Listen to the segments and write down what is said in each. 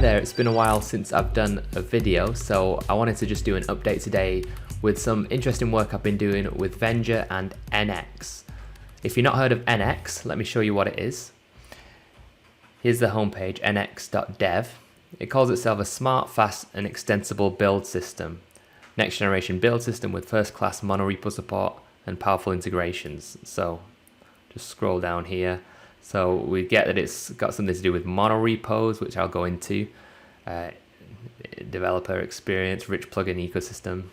there, it's been a while since I've done a video, so I wanted to just do an update today with some interesting work I've been doing with Vendure and Nx. If you've not heard of Nx, let me show you what it is. Here's the homepage, nx.dev. It calls itself a smart, fast and extensible build system. Next generation build system with first class monorepo support and powerful integrations. So just scroll down here. So we get that it's got something to do with monorepos, which I'll go into, developer experience, rich plugin ecosystem.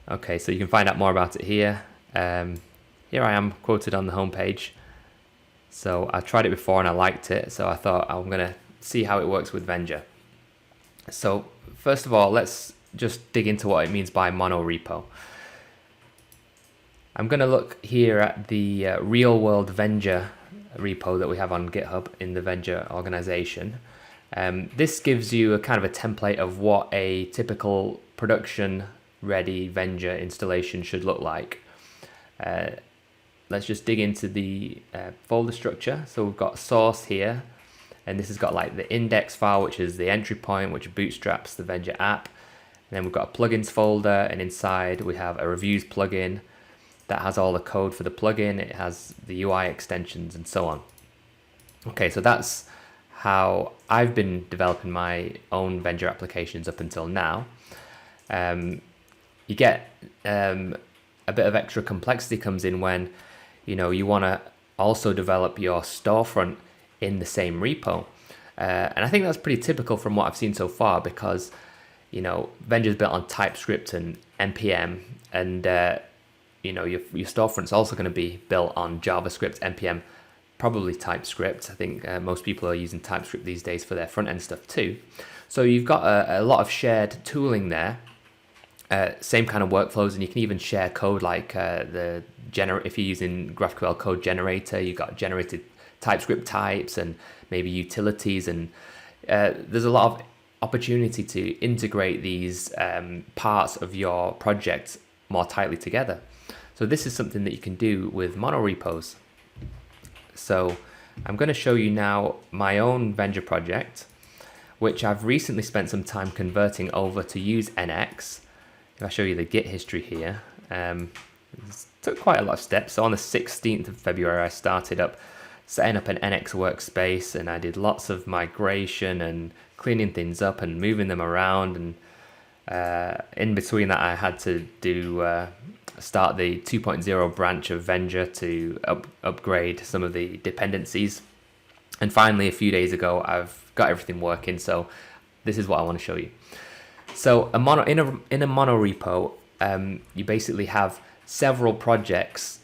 Okay, so you can find out more about it here. Here I am quoted on the homepage. So I tried it before and I liked it, so I thought I'm gonna see how it works with Venger. So first of all, let's just dig into what it means by monorepo. I'm going to look here at the real world Venger repo that we have on GitHub in the Venger organization. This gives you a kind of a template of what a typical production ready Venger installation should look like. Let's just dig into the folder structure. So we've got source here, and this has got like the index file, which is the entry point, which bootstraps the Venger app. And then we've got a plugins folder, and inside we have a reviews plugin that has all the code for the plugin. It has the UI extensions and so on. Okay, so that's how I've been developing my own Venger applications up until now. You get a bit of extra complexity comes in when you want to also develop your storefront in the same repo. And I think that's pretty typical from what I've seen so far, because Venger's built on TypeScript and NPM, and your storefront's also going to be built on JavaScript, NPM, probably TypeScript. I think most people are using TypeScript these days for their front end stuff too. So you've got a lot of shared tooling there, same kind of workflows, and you can even share code like if you're using GraphQL code generator, you've got generated TypeScript types and maybe utilities, and there's a lot of opportunity to integrate these parts of your project more tightly together. So this is something that you can do with monorepos. So I'm going to show you now my own Venger project, which I've recently spent some time converting over to use Nx. If I show you the Git history here, it took quite a lot of steps. So on the 16th of February, I started up setting up an Nx workspace, and I did lots of migration and cleaning things up and moving them around. And in between that, I had to start the 2.0 branch of Venger to upgrade some of the dependencies. And finally, a few days ago, I've got everything working. So this is what I want to show you. So in a monorepo, you basically have several projects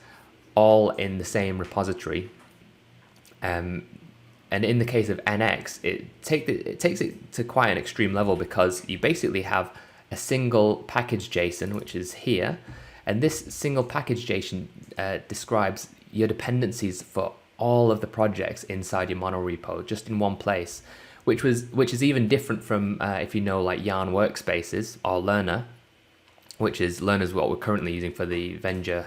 all in the same repository. And in the case of Nx, it takes it to quite an extreme level, because you basically have a single package JSON, which is here, and this single package JSON describes your dependencies for all of the projects inside your monorepo, just in one place, which is even different from if you know like Yarn workspaces or Learner, which is Learner's what we're currently using for the Venger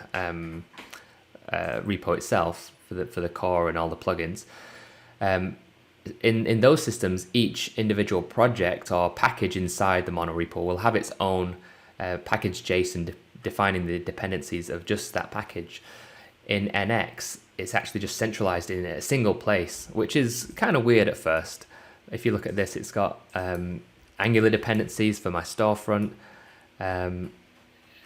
repo itself, for the core and all the plugins. In those systems, each individual project or package inside the monorepo will have its own package JSON defining the dependencies of just that package. In Nx, it's actually just centralized in a single place, which is kind of weird at first. If you look at this, it's got Angular dependencies for my storefront.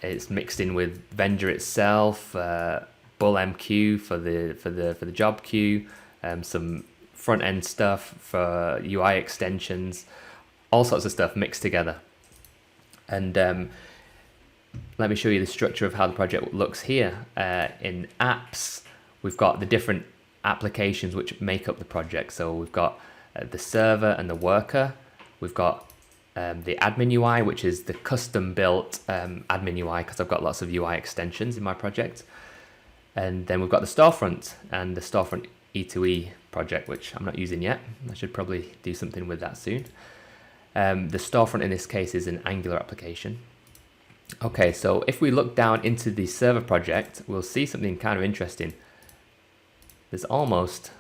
It's mixed in with Venger itself, bullmq for the job queue, some front end stuff for UI extensions, all sorts of stuff mixed together. And let me show you the structure of how the project looks here. In apps, we've got the different applications which make up the project. So we've got the server and the worker. We've got the admin UI, which is the custom built admin UI, because I've got lots of UI extensions in my project. And then we've got the storefront and the storefront E2E project, which I'm not using yet. I should probably do something with that soon. The storefront in this case is an Angular application. Okay, so if we look down into the server project, we'll see something kind of interesting. There's almost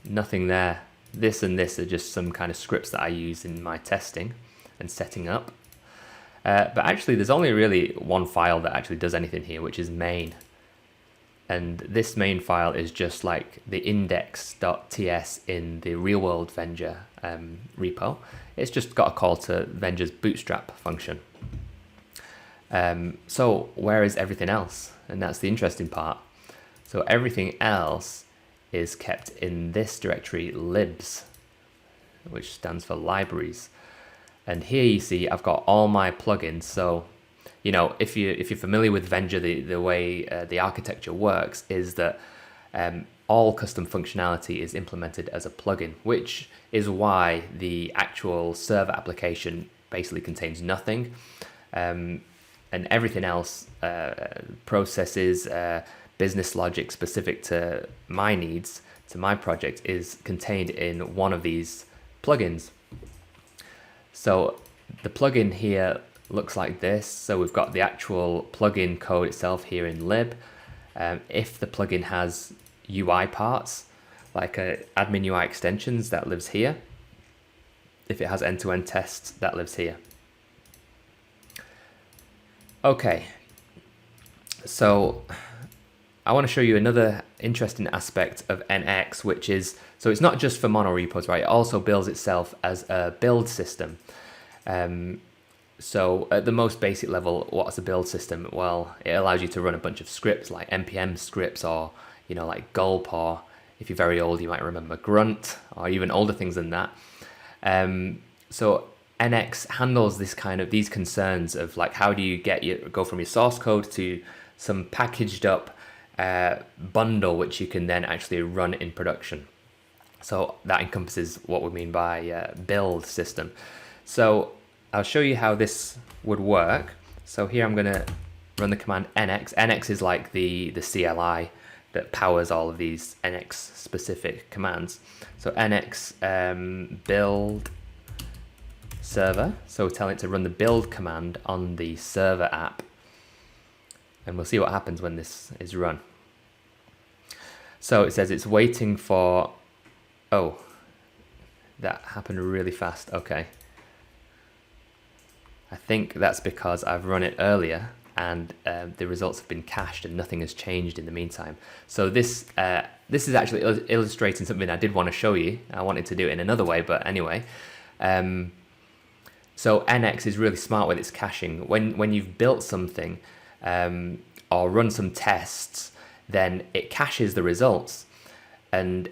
nothing there This and this are just some kind of scripts that I use in my testing and setting up. But actually there's only really one file that actually does anything here, which is main. And this main file is just like the index.ts in the real world Venger repo. It's just got a call to Venger's bootstrap function. So where is everything else? And that's the interesting part. So everything else is kept in this directory libs, which stands for libraries. And here you see I've got all my plugins. So, you know, if you're familiar with Venger, the way the architecture works is that all custom functionality is implemented as a plugin, which is why the actual server application basically contains nothing. And everything else, processes, business logic specific to my needs, to my project, is contained in one of these plugins. So the plugin here looks like this. So we've got the actual plugin code itself here in lib. If the plugin has UI parts, like admin UI extensions, that lives here. If it has end-to-end tests, that lives here. Okay, so I want to show you another interesting aspect of NX, which is, so it's not just for monorepos, right? It also builds itself as a build system. So at the most basic level, what's a build system? Well, it allows you to run a bunch of scripts like npm scripts, or, you know, like gulp, or if you're very old, you might remember grunt, or even older things than that. So NX handles these concerns of like, how do you go from your source code to some packaged up bundle which you can then actually run in production. So that encompasses what we mean by build system. So I'll show you how this would work. So here I'm going to run the command nx. Nx is like the CLI that powers all of these NX specific commands. So nx build server. So we're telling it to run the build command on the server app. And we'll see what happens when this is run. So it says it's waiting for, oh, that happened really fast. Okay. I think that's because I've run it earlier and the results have been cached and nothing has changed in the meantime. So this is actually illustrating something I did want to show you. I wanted to do it in another way, but anyway. So NX is really smart with its caching. When you've built something or run some tests, then it caches the results and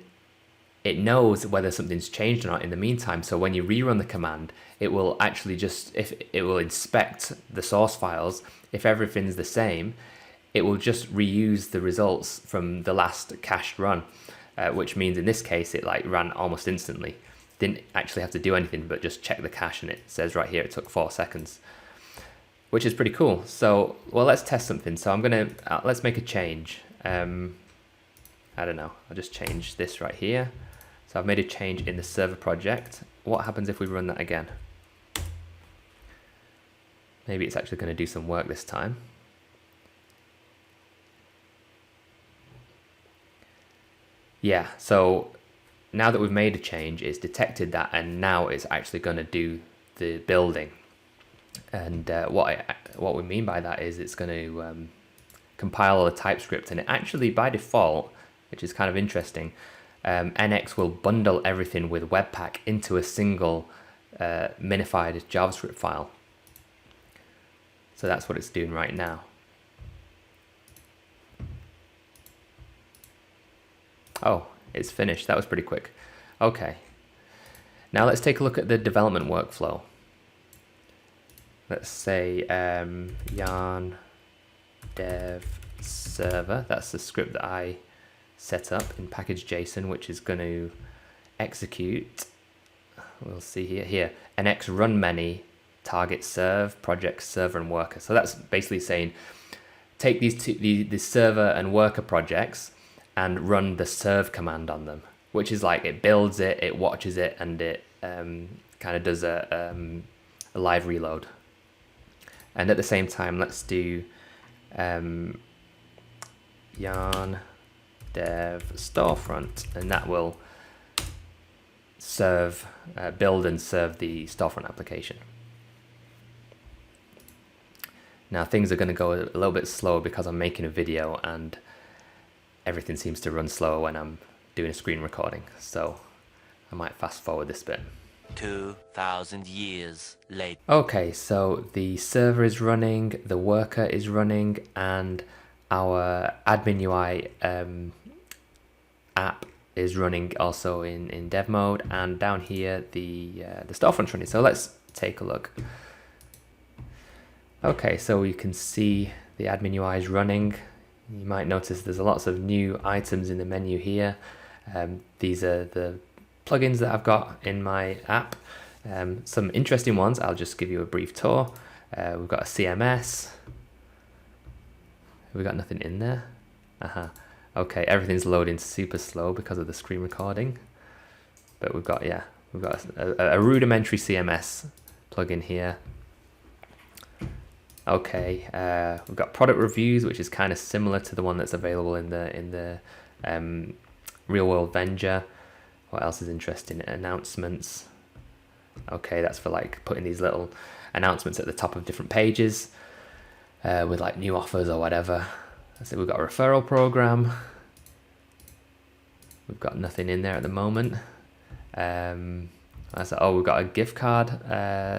it knows whether something's changed or not in the meantime. So when you rerun the command, it will actually it will inspect the source files. If everything's the same, it will just reuse the results from the last cached run, which means in this case, it like ran almost instantly. Didn't actually have to do anything, but just check the cache, and it says right here, it took 4 seconds, which is pretty cool. So, well, let's test something. So I'm gonna, let's make a change. I don't know, I'll just change this right here. So I've made a change in the server project. What happens if we run that again? Maybe it's actually going to do some work this time. Yeah, so now that we've made a change, it's detected that, and now it's actually going to do the building. And what we mean by that is it's going to compile all the TypeScript, and it actually, by default, which is kind of interesting, NX will bundle everything with Webpack into a single minified JavaScript file. So that's what it's doing right now. Oh, it's finished. That was pretty quick. Okay. Now let's take a look at the development workflow. Let's say yarn dev server. That's the script that I set up in package.json, which is going to execute. We'll see here. NX run many target serve project server and worker. So that's basically saying take these two, the server and worker projects, and run the serve command on them, which is like it builds it, it watches it, and it kind of does a live reload. And at the same time, let's do yarn dev storefront, and that will build and serve the storefront application. Now things are going to go a little bit slower because I'm making a video and everything seems to run slower when I'm doing a screen recording. So I might fast forward this bit. 2,000 years later. Okay, so the server is running, the worker is running, and our admin UI app is running also in dev mode, and down here the storefront's running. So let's take a look. Okay, so you can see the admin UI is running. You might notice there's lots of new items in the menu here. These are the plugins that I've got in my app. Some interesting ones, I'll just give you a brief tour. We've got a CMS. Have we got nothing in there? Okay, everything's loading super slow because of the screen recording. But we've got a rudimentary CMS plugin here. Okay, we've got product reviews, which is kind of similar to the one that's available in the real world Venger. What else is interesting? Announcements. Okay, that's for like putting these little announcements at the top of different pages with like new offers or whatever. So we've got a referral program. We've got nothing in there at the moment. We've got a gift card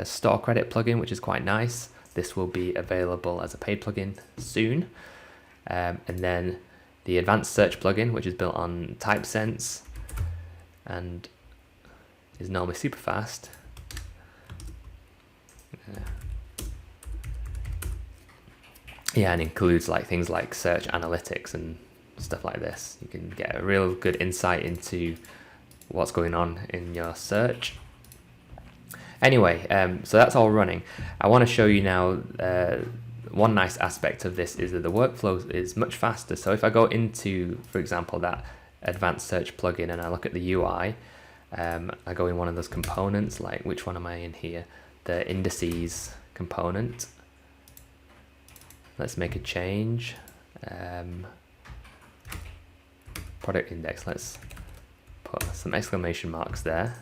store credit plugin, which is quite nice. This will be available as a paid plugin soon. And then the advanced search plugin, which is built on TypeSense and is normally super fast. Yeah, and includes like things like search analytics and stuff like this. You can get a real good insight into what's going on in your search. Anyway, so that's all running. I want to show you now one nice aspect of this is that the workflow is much faster. So if I go into, for example, that advanced search plugin and I look at the UI, I go in one of those components, like which one am I in here? The indices component. Let's make a change. Product index, let's put some exclamation marks there.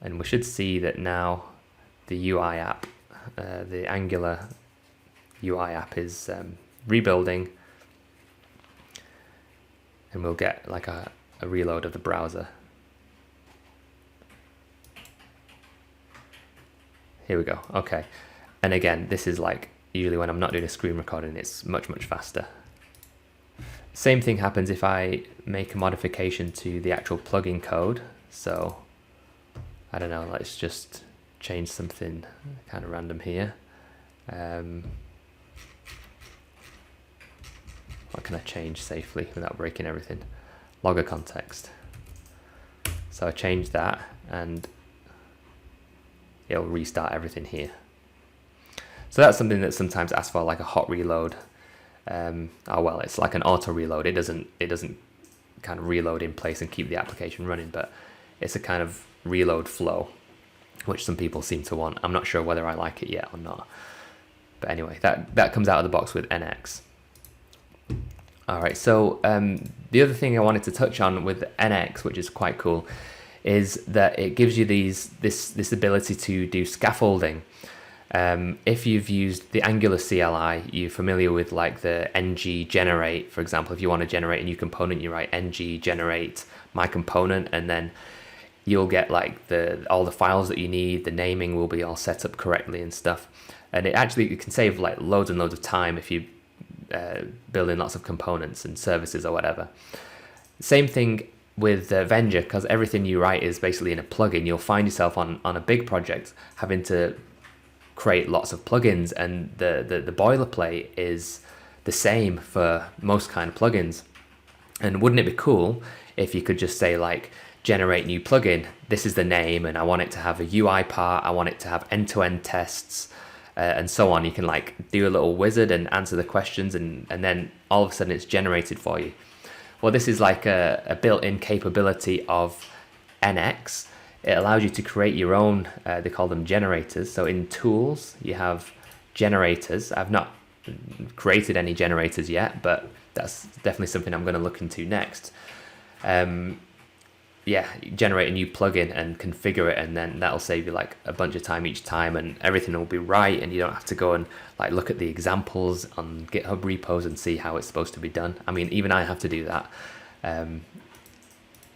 And we should see that now the UI app, the Angular UI app is rebuilding, and we'll get like a reload of the browser. Here we go. Okay. And again, this is like usually when I'm not doing a screen recording, it's much faster. Same thing happens if I make a modification to the actual plugin code. So I don't know, let's just change something kind of random here. What can I change safely without breaking everything? Logger context. So I change that and it'll restart everything here. So that's something that sometimes asks for like a hot reload. Well, it's like an auto reload. It doesn't kind of reload in place and keep the application running, but it's a kind of reload flow, which some people seem to want. I'm not sure whether I like it yet or not. But anyway, that comes out of the box with NX. All right, so the other thing I wanted to touch on with NX, which is quite cool, is that it gives you this ability to do scaffolding. If you've used the Angular CLI, you're familiar with like the ng generate, for example. If you want to generate a new component, you write ng generate my component, and then you'll get like all the files that you need. The naming will be all set up correctly and stuff. And it can save like loads and loads of time if you build in lots of components and services or whatever. Same thing with Venger, because everything you write is basically in a plugin. You'll find yourself on a big project having to create lots of plugins, and the boilerplate is the same for most kind of plugins. And wouldn't it be cool if you could just say like, generate new plugin, this is the name, and I want it to have a UI part, I want it to have end-to-end tests, and so on. You can like do a little wizard and answer the questions, and then all of a sudden it's generated for you. Well, this is like a built-in capability of NX. It allows you to create your own, they call them generators. So in tools, you have generators. I've not created any generators yet, but that's definitely something I'm going to look into next. yeah, generate a new plugin and configure it, and then that'll save you like a bunch of time each time, and everything will be right, and you don't have to go and like look at the examples on GitHub repos and see how it's supposed to be done. I mean, even I have to do that,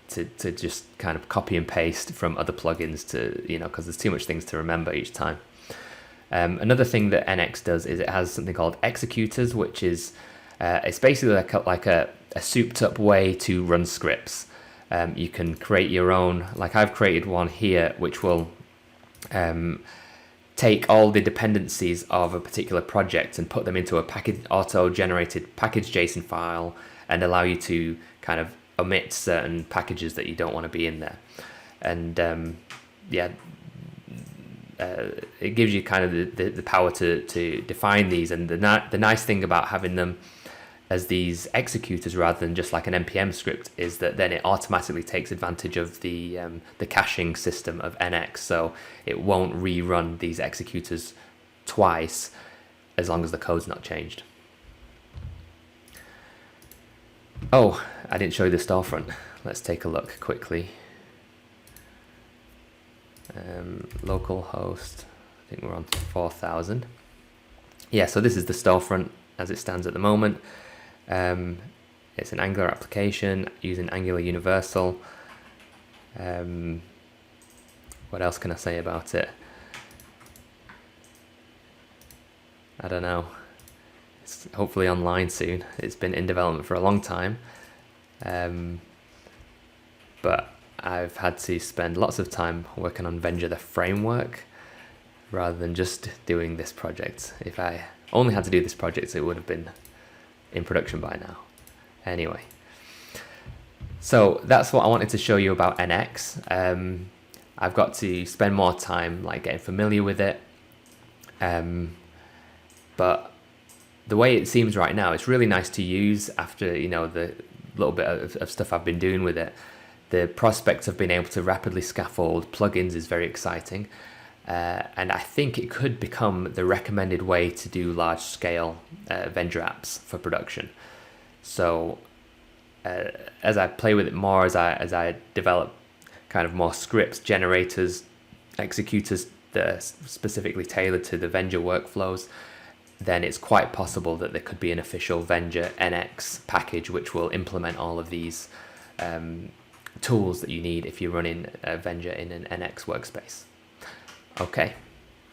to just kind of copy and paste from other plugins to, you know, because there's too much things to remember each time. Another thing that NX does is it has something called executors, which is it's basically like a souped up way to run scripts. You can create your own, like I've created one here, which will take all the dependencies of a particular project and put them into a auto-generated package JSON file, and allow you to kind of omit certain packages that you don't want to be in there. And it gives you kind of the power to define these. And the nice thing about having them as these executors rather than just like an npm script is that then it automatically takes advantage of the caching system of NX, so it won't rerun these executors twice as long as the code's not changed. Oh, I didn't show you the storefront. Let's take a look quickly. Localhost, I think we're on 4,000. Yeah, so this is the storefront as it stands at the moment. It's an Angular application using Angular Universal. What else can I say about it? I don't know. It's hopefully online soon. It's been in development for a long time. But I've had to spend lots of time working on Venger the framework rather than just doing this project. If I only had to do this project, it would have been in production by now. Anyway, so that's what I wanted to show you about NX. I've got to spend more time like getting familiar with it, but the way it seems right now, it's really nice to use after, you know, the little bit of stuff I've been doing with it. The prospect of being able to rapidly scaffold plugins is very exciting, and I think it could become the recommended way to do large-scale Vendure apps for production. So as I play with it more, as I develop kind of more scripts, generators, executors that are specifically tailored to the Venger workflows, then it's quite possible that there could be an official Vendure Nx package which will implement all of these tools that you need if you're running Venger in an NX workspace. Okay,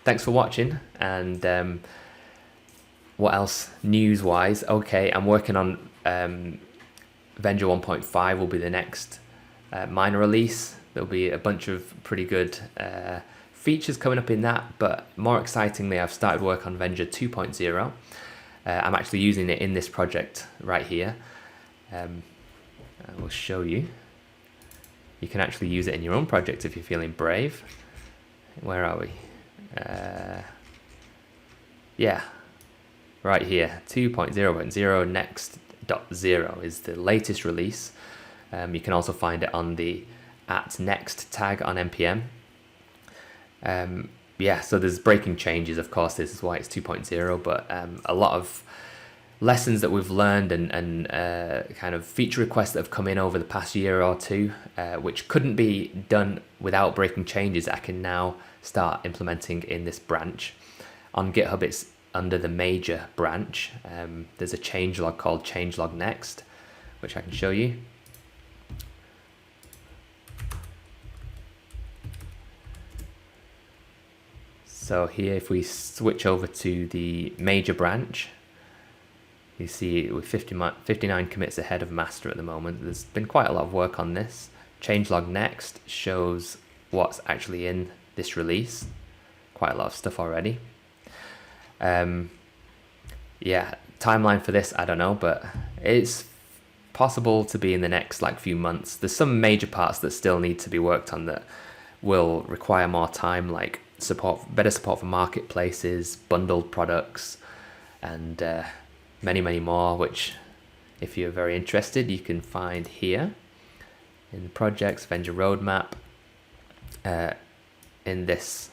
thanks for watching. And what else news-wise? Okay, I'm working on Venger 1.5 will be the next minor release. There'll be a bunch of pretty good features coming up in that, but more excitingly, I've started work on Venger 2.0. I'm actually using it in this project right here. I will show you. You can actually use it in your own project if you're feeling brave. Where are we? Yeah, right here, 2.0.0 next.0 is the latest release. You can also find it on the @next tag on npm. Yeah, so there's breaking changes, of course, this is why it's 2.0, but a lot of lessons that we've learned and kind of feature requests that have come in over the past year or two, which couldn't be done without breaking changes, I can now start implementing in this branch. On GitHub, it's under the major branch. There's a changelog called changelog next, which I can show you. So here, if we switch over to the major branch, you see with 59 commits ahead of master at the moment. There's been quite a lot of work on this. Changelog next shows what's actually in this release. Quite a lot of stuff already. Yeah, timeline for this, I don't know, but it's possible to be in the next like few months. There's some major parts that still need to be worked on that will require more time, like better support for marketplaces, bundled products, and many more, which if you're very interested, you can find here in the projects, Venger roadmap, in this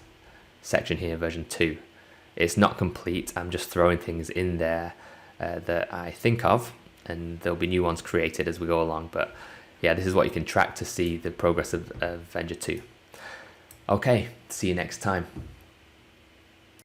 section here, version 2. It's not complete, I'm just throwing things in there that I think of, and there'll be new ones created as we go along, but yeah, this is what you can track to see the progress of Venger 2. Okay, see you next time.